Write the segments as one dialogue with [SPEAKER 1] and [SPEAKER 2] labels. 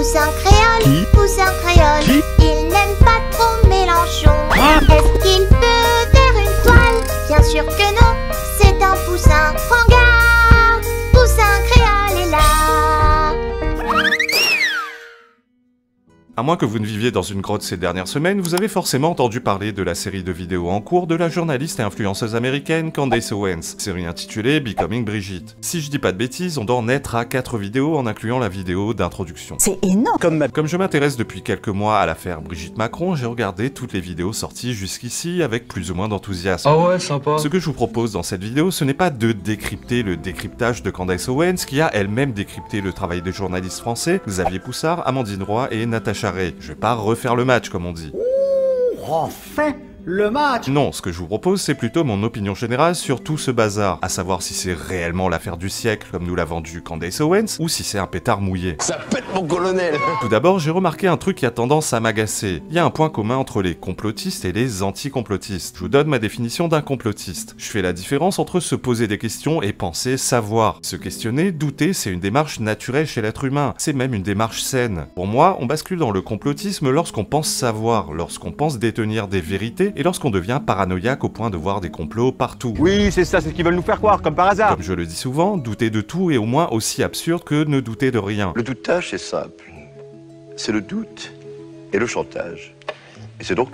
[SPEAKER 1] Poussin créole,
[SPEAKER 2] Qui?
[SPEAKER 1] poussin créole.
[SPEAKER 2] Qui?
[SPEAKER 1] Il n'aime pas trop Mélenchon.
[SPEAKER 2] Ah.
[SPEAKER 1] Est-ce qu'il peut faire une toile? Bien sûr que non, c'est un poussin. Prends garde, poussin créole est là.
[SPEAKER 3] À moins que vous ne viviez dans une grotte ces dernières semaines, vous avez forcément entendu parler de la série de vidéos en cours de la journaliste et influenceuse américaine Candace Owens, série intitulée Becoming Bridget. Si je dis pas de bêtises, on doit en être à 4 vidéos en incluant la vidéo d'introduction.
[SPEAKER 4] C'est énorme.
[SPEAKER 3] Comme je m'intéresse depuis quelques mois à l'affaire Brigitte Macron, j'ai regardé toutes les vidéos sorties jusqu'ici avec plus ou moins d'enthousiasme.
[SPEAKER 5] Ah ouais, sympa.
[SPEAKER 3] Ce que je vous propose dans cette vidéo, ce n'est pas de décrypter le décryptage de Candace Owens, qui a elle-même décrypté le travail des journalistes français, Xavier Poussard, Amandine Roy et Natacha Ray. Je vais pas refaire le match, comme on dit.
[SPEAKER 2] Enfin le match.
[SPEAKER 3] Non, ce que je vous propose, c'est plutôt mon opinion générale sur tout ce bazar, à savoir si c'est réellement l'affaire du siècle, comme nous l'a vendu Candace Owens, ou si c'est un pétard mouillé.
[SPEAKER 6] Ça pète mon colonel.
[SPEAKER 3] Tout d'abord, j'ai remarqué un truc qui a tendance à m'agacer. Il y a un point commun entre les complotistes et les anti-complotistes. Je vous donne ma définition d'un complotiste. Je fais la différence entre se poser des questions et penser savoir. Se questionner, douter, c'est une démarche naturelle chez l'être humain. C'est même une démarche saine. Pour moi, on bascule dans le complotisme lorsqu'on pense savoir, lorsqu'on pense détenir des vérités, et lorsqu'on devient paranoïaque au point de voir des complots partout.
[SPEAKER 2] Oui, c'est ça, c'est ce qu'ils veulent nous faire croire, comme par hasard.
[SPEAKER 3] Comme je le dis souvent, douter de tout est au moins aussi absurde que ne douter de rien.
[SPEAKER 6] Le doutage, c'est simple. C'est le doute et le chantage. Et c'est donc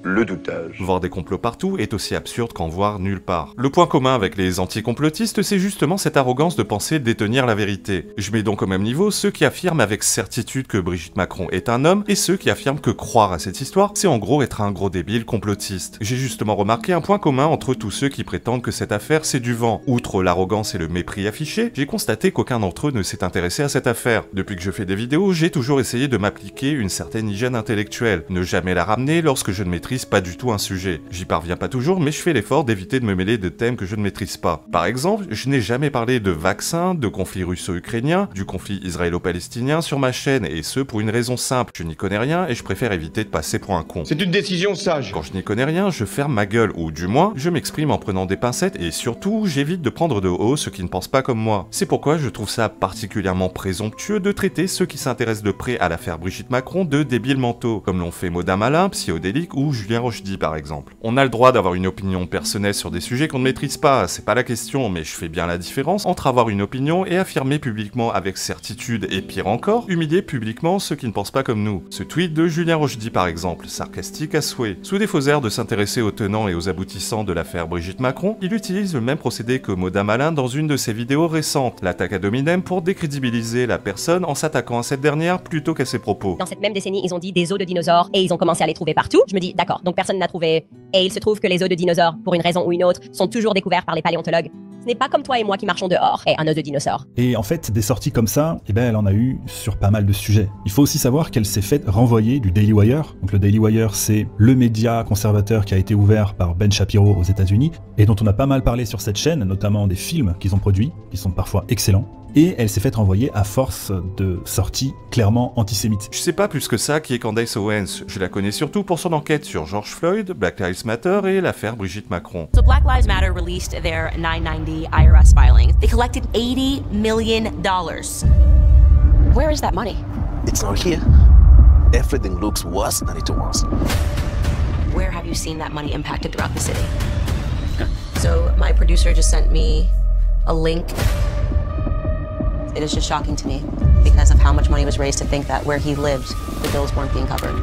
[SPEAKER 6] le doutage.
[SPEAKER 3] Voir des complots partout est aussi absurde qu'en voir nulle part. Le point commun avec les anti-complotistes, c'est justement cette arrogance de penser détenir la vérité. Je mets donc au même niveau ceux qui affirment avec certitude que Brigitte Macron est un homme et ceux qui affirment que croire à cette histoire, c'est en gros être un gros débile complotiste. J'ai justement remarqué un point commun entre tous ceux qui prétendent que cette affaire c'est du vent. Outre l'arrogance et le mépris affiché, j'ai constaté qu'aucun d'entre eux ne s'est intéressé à cette affaire. Depuis que je fais des vidéos, j'ai toujours essayé de m'appliquer une certaine hygiène intellectuelle, ne jamais la ramener lorsque je ne maîtrise pas du tout un sujet. J'y parviens pas toujours, mais je fais l'effort d'éviter de me mêler de thèmes que je ne maîtrise pas. Par exemple, je n'ai jamais parlé de vaccins, de conflit russo-ukrainien, du conflit israélo-palestinien sur ma chaîne, et ce pour une raison simple. Je n'y connais rien et je préfère éviter de passer pour un con.
[SPEAKER 2] C'est une décision sage.
[SPEAKER 3] Quand je n'y connais rien, je ferme ma gueule, ou du moins, je m'exprime en prenant des pincettes et surtout, j'évite de prendre de haut ceux qui ne pensent pas comme moi. C'est pourquoi je trouve ça particulièrement présomptueux de traiter ceux qui s'intéressent de près à l'affaire Brigitte Macron de débiles mentaux, comme l'ont fait Maudin Malin, Psyodélique ou Julien Rochdy par exemple. On a le droit d'avoir une opinion personnelle sur des sujets qu'on ne maîtrise pas, c'est pas la question, mais je fais bien la différence entre avoir une opinion et affirmer publiquement avec certitude et pire encore, humilier publiquement ceux qui ne pensent pas comme nous. Ce tweet de Julien Rochdy par exemple, sarcastique à souhait. Sous des faux airs de s'intéresser aux tenants et aux aboutissants de l'affaire Brigitte Macron, il utilise le même procédé que Maudin Malin dans une de ses vidéos récentes, l'attaque ad hominem, pour décrédibiliser la personne en s'attaquant à cette dernière plutôt qu'à ses propos.
[SPEAKER 7] Dans cette même décennie, ils ont dit des os de dinosaures et ils ont commencé à les trouver partout. Je me dis, d'accord, donc personne n'a trouvé. Et il se trouve que les os de dinosaures, pour une raison ou une autre, sont toujours découverts par les paléontologues. Ce n'est pas comme toi et moi qui marchons dehors et un os de dinosaure.
[SPEAKER 8] Et en fait, des sorties comme ça, eh ben, elle en a eu sur pas mal de sujets. Il faut aussi savoir qu'elle s'est faite renvoyer du Daily Wire. Donc le Daily Wire, c'est le média conservateur qui a été ouvert par Ben Shapiro aux États-Unis et dont on a pas mal parlé sur cette chaîne, notamment des films qu'ils ont produits, qui sont parfois excellents. Et elle s'est faite renvoyer à force de sorties clairement antisémites.
[SPEAKER 3] Je sais pas plus que ça qui est Candace Owens, je la connais surtout pour son enquête sur George Floyd, Black Lives Matter et l'affaire Brigitte Macron.
[SPEAKER 9] So Black Lives Matter released their 990 IRS filings. They collected $80 million. Where is that money?
[SPEAKER 10] It's not here. Everything looks worse than it was.
[SPEAKER 9] Where have you seen that money impacted throughout the city? So my producer just sent me a link. It is just shocking to me because of how much money was raised to think that where he lived, the bills weren't being covered.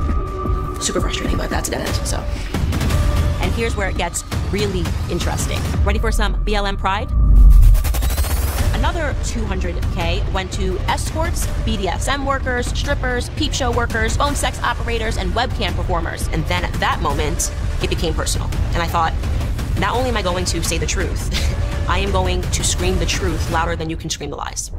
[SPEAKER 9] Super frustrating, but that's a dead end, so. And here's where it gets really interesting. Ready for some BLM pride? Another $200K went to escorts, BDSM workers, strippers, peep show workers, phone sex operators, and webcam performers. And then at that moment, it became personal. And I thought, not only am I going to say the truth, I am going to scream the truth louder than you can scream the lies.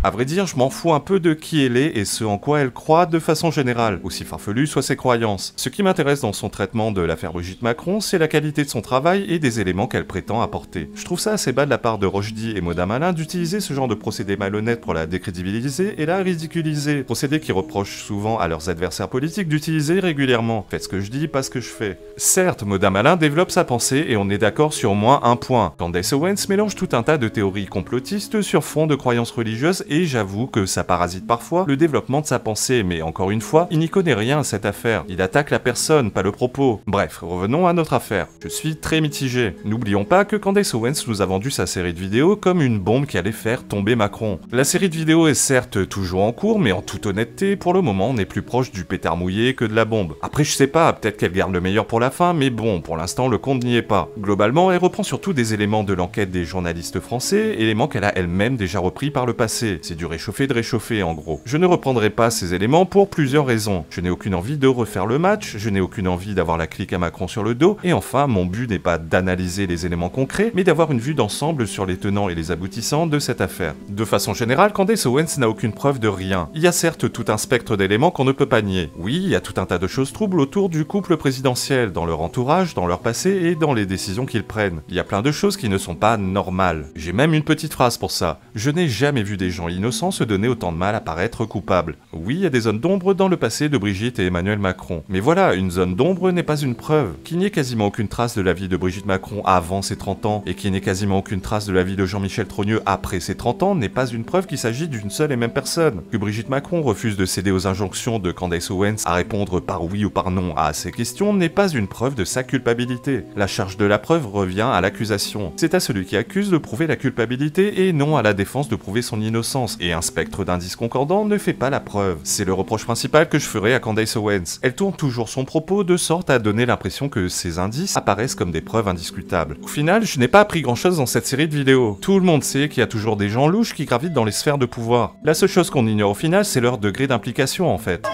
[SPEAKER 3] À vrai dire, je m'en fous un peu de qui elle est et ce en quoi elle croit de façon générale, aussi farfelu soient ses croyances. Ce qui m'intéresse dans son traitement de l'affaire Brigitte Macron, c'est la qualité de son travail et des éléments qu'elle prétend apporter. Je trouve ça assez bas de la part de Rochdy et Maud Amalin d'utiliser ce genre de procédé malhonnête pour la décrédibiliser et la ridiculiser, procédé qui reproche souvent à leurs adversaires politiques d'utiliser régulièrement. Faites ce que je dis, pas ce que je fais. Certes, Maud Amalin développe sa pensée et on est d'accord sur au moins un point. Candace Owens mélange tout un tas de théories complotistes sur fond de croyances religieuses et j'avoue que ça parasite parfois le développement de sa pensée, mais encore une fois, il n'y connaît rien à cette affaire. Il attaque la personne, pas le propos. Bref, revenons à notre affaire. Je suis très mitigé. N'oublions pas que Candace Owens nous a vendu sa série de vidéos comme une bombe qui allait faire tomber Macron. La série de vidéos est certes toujours en cours, mais en toute honnêteté, pour le moment, on est plus proche du pétard mouillé que de la bombe. Après, je sais pas, peut-être qu'elle garde le meilleur pour la fin, mais bon, pour l'instant, le compte n'y est pas. Globalement, elle reprend surtout des éléments de l'enquête des journalistes français, éléments qu'elle a elle-même déjà repris par le passé. C'est du réchauffé de réchauffer, en gros. Je ne reprendrai pas ces éléments pour plusieurs raisons. Je n'ai aucune envie de refaire le match, je n'ai aucune envie d'avoir la clique à Macron sur le dos, et enfin, mon but n'est pas d'analyser les éléments concrets, mais d'avoir une vue d'ensemble sur les tenants et les aboutissants de cette affaire. De façon générale, Candace Owens n'a aucune preuve de rien. Il y a certes tout un spectre d'éléments qu'on ne peut pas nier. Oui, il y a tout un tas de choses troubles autour du couple présidentiel, dans leur entourage, dans leur passé et dans les décisions qu'ils prennent. Il y a plein de choses qui ne sont pas normales. J'ai même une petite phrase pour ça. Je n'ai jamais vu des gens innocents se donner autant de mal à paraître coupables. Oui, il y a des zones d'ombre dans le passé de Brigitte et Emmanuel Macron. Mais voilà, une zone d'ombre n'est pas une preuve. Qu'il n'y ait quasiment aucune trace de la vie de Brigitte Macron avant ses 30 ans et qu'il n'y ait quasiment aucune trace de la vie de Jean-Michel Trogneux après ses 30 ans n'est pas une preuve qu'il s'agit d'une seule et même personne. Que Brigitte Macron refuse de céder aux injonctions de Candace Owens à répondre par oui ou par non à ces questions n'est pas une preuve de sa culpabilité. La charge de la preuve revient à l'accusation. C'est à celui qui accuse de prouver la culpabilité et non à la défense de prouver son innocence. Et un spectre d'indices concordants ne fait pas la preuve. C'est le reproche principal que je ferai à Candace Owens. Elle tourne toujours son propos de sorte à donner l'impression que ces indices apparaissent comme des preuves indiscutables. Au final, je n'ai pas appris grand chose dans cette série de vidéos. Tout le monde sait qu'il y a toujours des gens louches qui gravitent dans les sphères de pouvoir. La seule chose qu'on ignore au final, c'est leur degré d'implication en fait.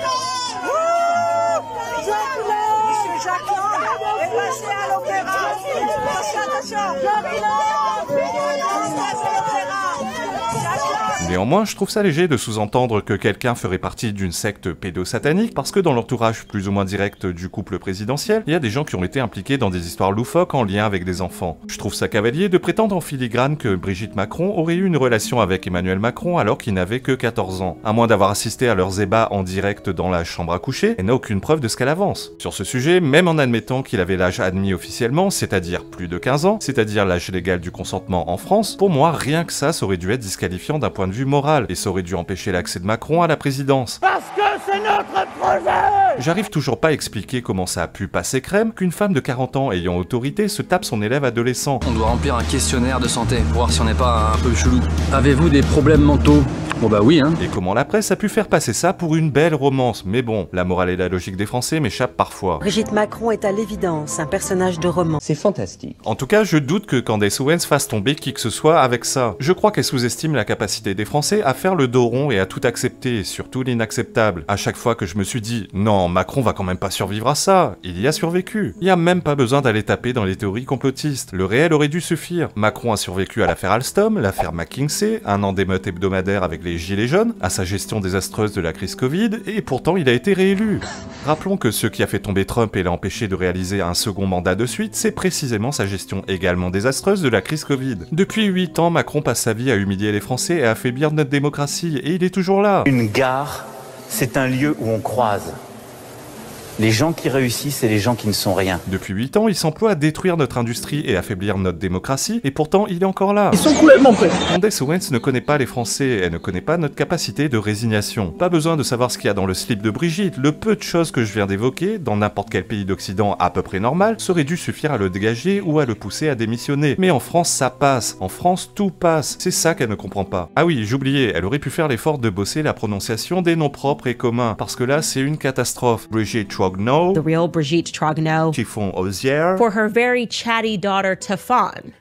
[SPEAKER 3] Néanmoins, je trouve ça léger de sous-entendre que quelqu'un ferait partie d'une secte pédosatanique parce que dans l'entourage plus ou moins direct du couple présidentiel, il y a des gens qui ont été impliqués dans des histoires loufoques en lien avec des enfants. Je trouve ça cavalier de prétendre en filigrane que Brigitte Macron aurait eu une relation avec Emmanuel Macron alors qu'il n'avait que 14 ans. À moins d'avoir assisté à leurs ébats en direct dans la chambre à coucher, elle n'a aucune preuve de ce qu'elle avance. Sur ce sujet, même en admettant qu'il avait l'âge admis officiellement, c'est-à-dire plus de 15 ans, c'est-à-dire l'âge légal du consentement en France, pour moi, rien que ça aurait dû être disqualifiant d'un point de vue moral et ça aurait dû empêcher l'accès de Macron à la présidence. Parce que c'est notre projet! J'arrive toujours pas à expliquer comment ça a pu passer crème qu'une femme de 40 ans ayant autorité se tape son élève adolescent.
[SPEAKER 4] On doit remplir un questionnaire de santé pour voir si on n'est pas un peu chelou. Avez-vous des problèmes mentaux? Bon bah oui hein.
[SPEAKER 3] Et comment la presse a pu faire passer ça pour une belle romance, mais bon, la morale et la logique des Français m'échappent parfois.
[SPEAKER 5] Brigitte Macron est à l'évidence un personnage de roman.
[SPEAKER 11] C'est fantastique.
[SPEAKER 3] En tout cas, je doute que Candace Owens fasse tomber qui que ce soit avec ça. Je crois qu'elle sous-estime la capacité des Français à faire le dos rond et à tout accepter, surtout l'inacceptable. À chaque fois que je me suis dit, non, Macron va quand même pas survivre à ça, il y a survécu. Il y a même pas besoin d'aller taper dans les théories complotistes. Le réel aurait dû suffire. Macron a survécu à l'affaire Alstom, l'affaire McKinsey, un an d'émeutes hebdomadaires avec les gilets jaunes, à sa gestion désastreuse de la crise Covid, et pourtant il a été réélu. Rappelons que ce qui a fait tomber Trump et l'a empêché de réaliser un second mandat de suite, c'est précisément sa gestion également désastreuse de la crise Covid. Depuis 8 ans, Macron passe sa vie à humilier les Français et à affaiblir notre démocratie, et il est toujours là.
[SPEAKER 11] Une gare, c'est un lieu où on croise les gens qui réussissent et les gens qui ne sont rien.
[SPEAKER 3] Depuis 8 ans, il s'emploie à détruire notre industrie et affaiblir notre démocratie, et pourtant il est encore là.
[SPEAKER 2] Ils sont complètement prêts.
[SPEAKER 3] Candace Owens ne connaît pas les Français, elle ne connaît pas notre capacité de résignation. Pas besoin de savoir ce qu'il y a dans le slip de Brigitte, le peu de choses que je viens d'évoquer, dans n'importe quel pays d'Occident à peu près normal, serait dû suffire à le dégager ou à le pousser à démissionner. Mais en France, ça passe. En France, tout passe. C'est ça qu'elle ne comprend pas. Ah oui, j'oubliais, elle aurait pu faire l'effort de bosser la prononciation des noms propres et communs, parce que là, c'est une catastrophe. Brigitte Trogneux,
[SPEAKER 12] the real Brigitte Trogneux,
[SPEAKER 3] Chiffon Osier,
[SPEAKER 12] for her very chatty daughter Tafon.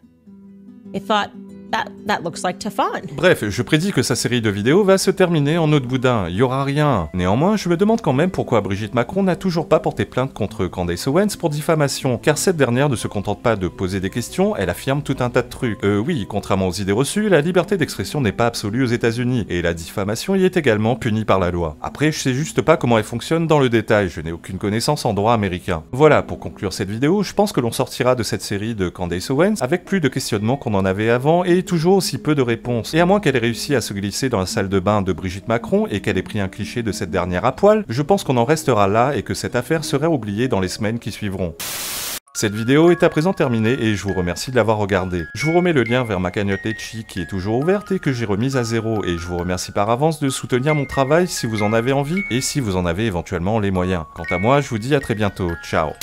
[SPEAKER 12] I thought, that looks like Tefan.
[SPEAKER 3] Bref, je prédis que sa série de vidéos va se terminer en eau de boudin, il y aura rien. Néanmoins, je me demande quand même pourquoi Brigitte Macron n'a toujours pas porté plainte contre Candace Owens pour diffamation, car cette dernière ne se contente pas de poser des questions, elle affirme tout un tas de trucs. Oui, contrairement aux idées reçues, la liberté d'expression n'est pas absolue aux États-Unis, et la diffamation y est également punie par la loi. Après, je sais juste pas comment elle fonctionne dans le détail, je n'ai aucune connaissance en droit américain. Voilà, pour conclure cette vidéo, je pense que l'on sortira de cette série de Candace Owens avec plus de questionnements qu'on en avait avant et toujours aussi peu de réponses. Et à moins qu'elle ait réussi à se glisser dans la salle de bain de Brigitte Macron et qu'elle ait pris un cliché de cette dernière à poil, je pense qu'on en restera là et que cette affaire serait oubliée dans les semaines qui suivront. Cette vidéo est à présent terminée et je vous remercie de l'avoir regardée. Je vous remets le lien vers ma cagnotte Litchi qui est toujours ouverte et que j'ai remise à 0 et je vous remercie par avance de soutenir mon travail si vous en avez envie et si vous en avez éventuellement les moyens. Quant à moi, je vous dis à très bientôt. Ciao.